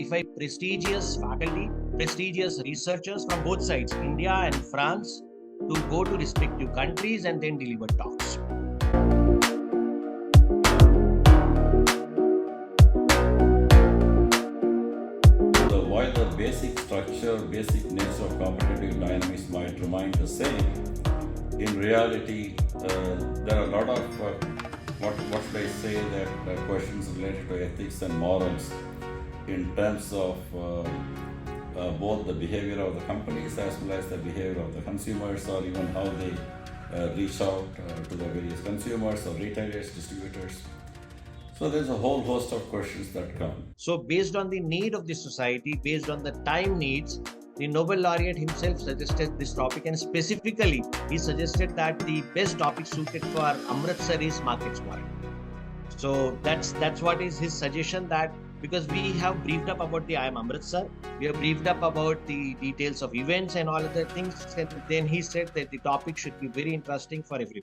25 prestigious faculty, prestigious researchers from both sides, India and France, to go to respective countries and then deliver talks. While the basic structure, basic nature of competitive dynamics might remain the same, in reality, there are a lot of, what should I say, that questions related to ethics and morals in terms of both the behavior of the companies as well as the behavior of the consumers, or even how they reach out to the various consumers or retailers, distributors. So there's a whole host of questions that come. So based on the need of the society, based on the time needs, the Nobel Laureate himself suggested this topic, and specifically he suggested that the best topic suited for Amritsar is market square. So that's what is his suggestion, that because we have briefed up about the IIM Amritsar, we have briefed up about the details of events and all other things, and then he said that the topic should be very interesting for everyone.